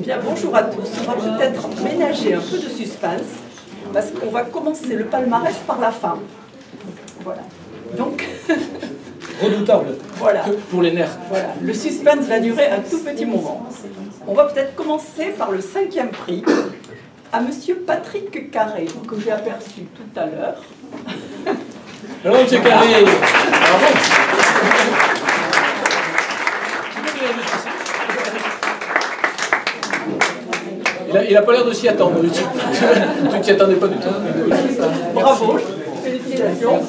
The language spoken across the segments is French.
Bien, bonjour à tous. On va peut-être ménager un peu de suspense parce qu'on va commencer le palmarès par la fin. Voilà. Donc, redoutable. Voilà. Pour les nerfs. Voilà. Le suspense va durer un tout petit moment. On va peut-être commencer par le 5e prix à Monsieur Patrick Carré, que j'ai aperçu tout à l'heure. Alors, Monsieur Carré, bravo. Il n'a pas l'air de s'y attendre du tout. Tu ne t'y attendais pas du tout. Bravo, félicitations.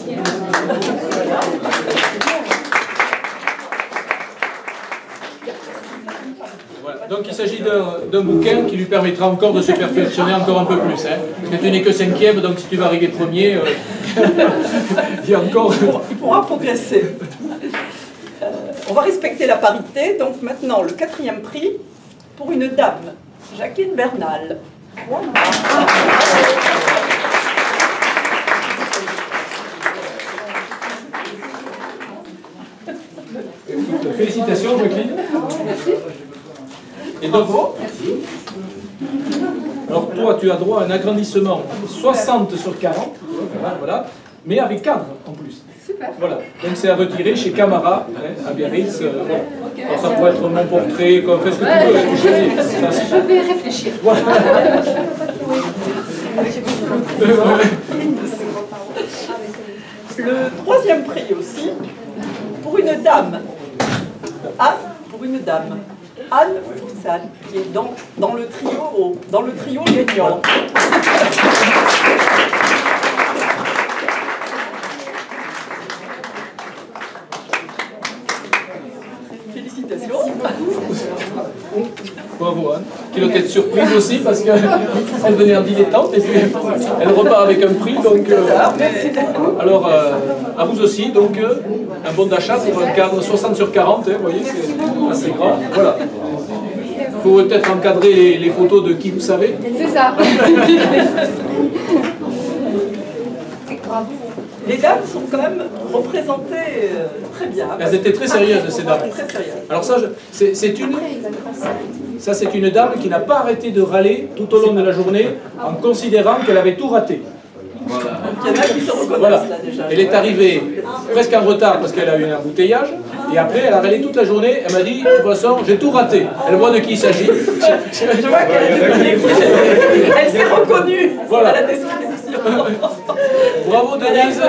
Voilà. Donc il s'agit d'un bouquin qui lui permettra encore de se perfectionner encore un peu plus. Hein. Parce que tu n'es que 5e, donc si tu vas arriver premier, il y a encore... Il pourra progresser. On va respecter la parité, donc maintenant le 4e prix pour une dame, Jacqueline Bernal. Voilà. Félicitations, Jacqueline. Merci. Et donc, merci. Alors toi, tu as droit à un agrandissement 60 sur 40, voilà, mais avec cadre en plus. Super. Voilà, donc c'est à retirer chez Camara, hein, à Biarritz. Alors, ça pourrait être mon portrait, comme fais ce que tu veux, tu choisis. Je vais réfléchir. Voilà. Le 3e prix aussi, pour une dame. Pour une dame. Anne Foussal, qui est dans le trio gagnant. Félicitations. Bravo Anne, qui doit être surprise aussi parce qu'elle venait en dilettante et puis elle repart avec un prix. Donc, alors à vous aussi, donc un bon d'achat pour un cadre 60 sur 40, hein, vous voyez, c'est assez grand. Voilà. Il faut peut-être encadrer les photos de qui vous savez. C'est ça. Les dames sont quand même représentées très bien. Elles étaient très sérieuses, ces dames. Très sérieuses. Alors ça, c'est une dame qui n'a pas arrêté de râler tout au long de la journée en considérant qu'elle avait tout raté. Voilà. Il y en a qui se reconnaissent voilà. Là déjà. Elle est arrivée presque en retard parce qu'elle a eu un embouteillage. Et après, elle a râlé toute la journée. Elle m'a dit, de toute façon, j'ai tout raté. Elle voit de qui il s'agit. Je vois qu'elle s'est reconnue voilà. à la description. Bravo Denise.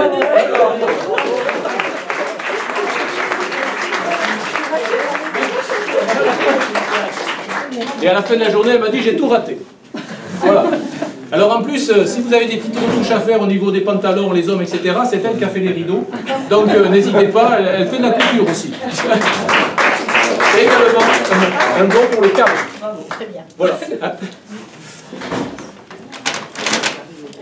Et à la fin de la journée, elle m'a dit, j'ai tout raté. Voilà. Alors en plus, si vous avez des petites retouches à faire au niveau des pantalons, les hommes, etc., c'est elle qui a fait les rideaux. Donc n'hésitez pas, elle fait de la couture aussi. Et également un don pour le câble. Très bien. Voilà.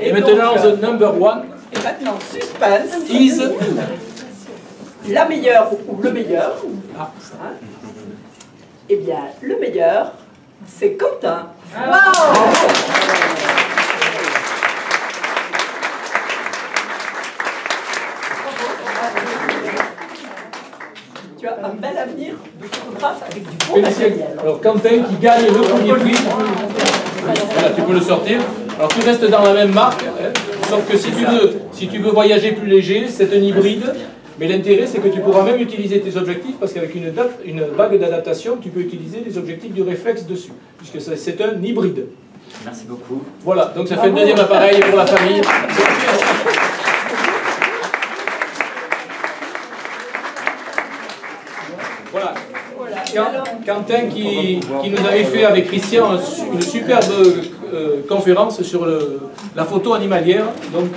Et maintenant, the number one. Et maintenant, suspense. Is la meilleure ou le meilleur. Ah. Eh bien, le meilleur, c'est Quentin. Wow. Tu as un bel avenir de photographe avec du bon matériel. Alors Quentin qui gagne le premier prix. Voilà, tu peux le sortir. Alors tu restes dans la même marque, hein, sauf que si tu veux voyager plus léger, c'est un hybride. Mais l'intérêt, c'est que tu pourras même utiliser tes objectifs, parce qu'avec une bague d'adaptation, tu peux utiliser les objectifs du réflexe dessus, puisque c'est un hybride. Merci beaucoup. Voilà, donc ça fait un deuxième appareil pour la famille. Voilà. Quentin qui nous avait fait avec Christian une superbe conférence sur la photo animalière, donc,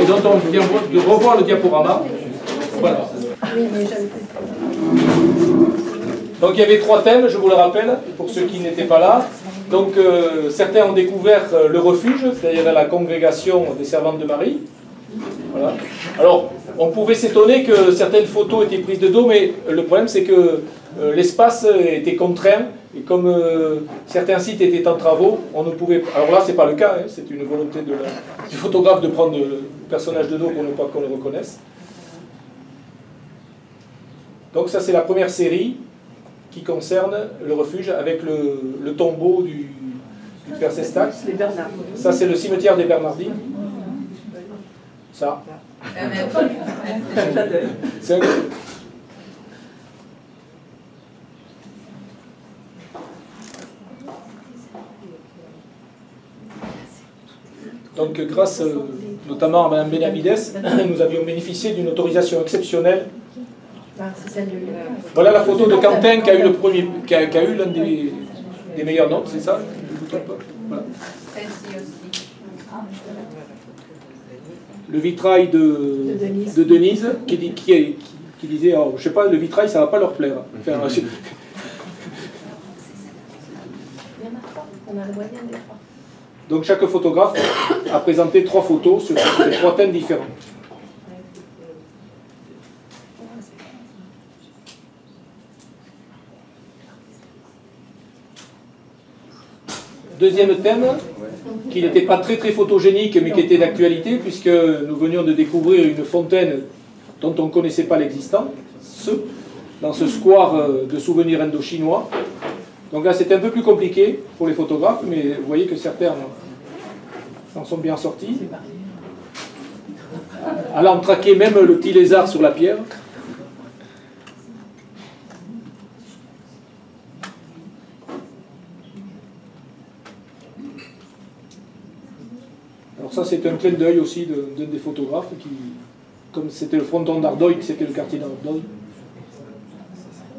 et dont on vient de revoir le diaporama. Voilà. Donc il y avait 3 thèmes, je vous le rappelle, pour ceux qui n'étaient pas là. Donc certains ont découvert le refuge, c'est-à-dire la congrégation des servantes de Marie. Voilà. Alors, on pouvait s'étonner que certaines photos étaient prises de dos, mais le problème c'est que l'espace était contraint, et comme certains sites étaient en travaux, on ne pouvait... Alors là, c'est pas le cas, hein, c'est une volonté du photographe de prendre le personnage de dos pour ne pas qu'on le reconnaisse. Donc ça, c'est la première série, qui concerne le refuge avec le tombeau du Père Sestac. Les Bernards. Ça, c'est le cimetière des Bernardines. Ça. C'est un... Donc, grâce notamment à Mme Benavides, nous avions bénéficié d'une autorisation exceptionnelle. Voilà la photo de Quentin qui a eu le premier, qui a eu l'un des meilleures notes, c'est ça? Voilà. Le vitrail de Denise qui disait, oh, je sais pas, le vitrail ça va pas leur plaire. Enfin, donc chaque photographe a présenté 3 photos sur les 3 thèmes différents. Deuxième thème, qui n'était pas très photogénique, mais qui était d'actualité, puisque nous venions de découvrir une fontaine dont on ne connaissait pas l'existence, dans ce square de souvenirs indo-chinois. Donc là, c'était un peu plus compliqué pour les photographes, mais vous voyez que certains s'en sont bien sortis. Allant traquer même le petit lézard sur la pierre. Alors ça, c'est un clin d'œil aussi d'un des photographes, qui, comme c'était le fronton d'Ardeuil, que c'était le quartier d'Ardeuil.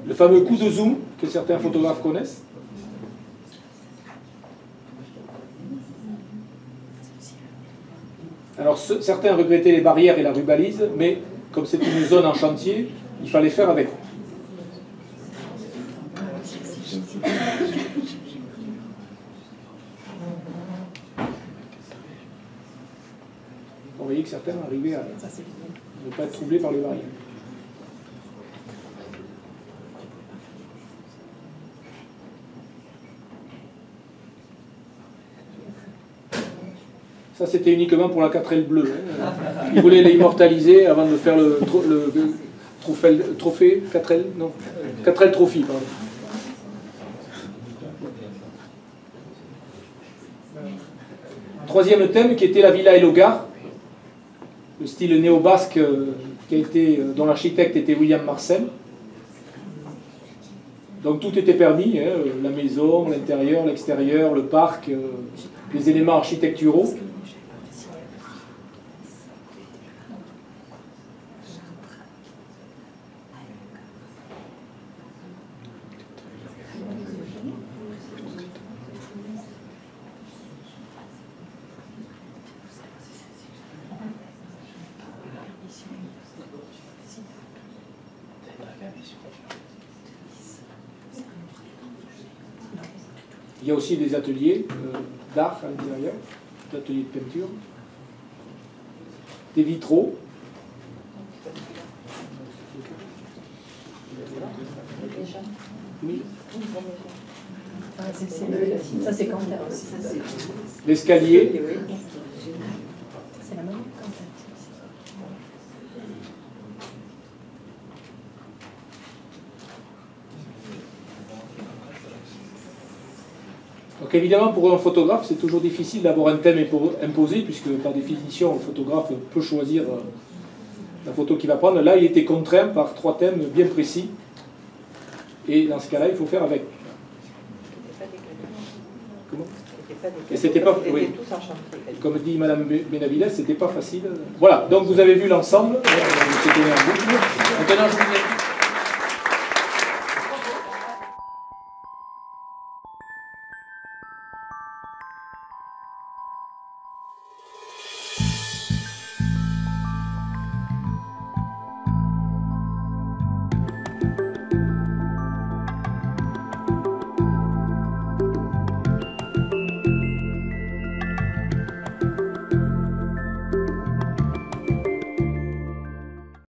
Le fameux coup de zoom, que certains photographes connaissent. Alors certains regrettaient les barrières et la rubalise, mais comme c'est une zone en chantier, il fallait faire avec. Vous voyez que certains arrivaient à ne pas être troublés par les barrières. Ça, c'était uniquement pour la 4L bleue. Ils voulaient l'immortaliser avant de faire le trophée 4L, non, 4L Trophy, pardon. Troisième thème qui était la Villa El Hogar, le style néo-basque dont l'architecte était William Marcel. Donc tout était permis, hein, la maison, l'intérieur, l'extérieur, le parc, les éléments architecturaux. Il y a aussi des ateliers d'art à l'intérieur, des ateliers de peinture, des vitraux. Oui. Ça c'est Quentin aussi. L'escalier. C'est la même Quentin. Donc évidemment, pour un photographe, c'est toujours difficile d'avoir un thème imposé, puisque par définition, le photographe peut choisir la photo qu'il va prendre. Là, il était contraint par 3 thèmes bien précis. Et dans ce cas-là, il faut faire avec. Comment ? Et c'était pas, oui. Comme dit Mme Benavides, c'était pas facile. Voilà, donc vous avez vu l'ensemble. Maintenant, je vous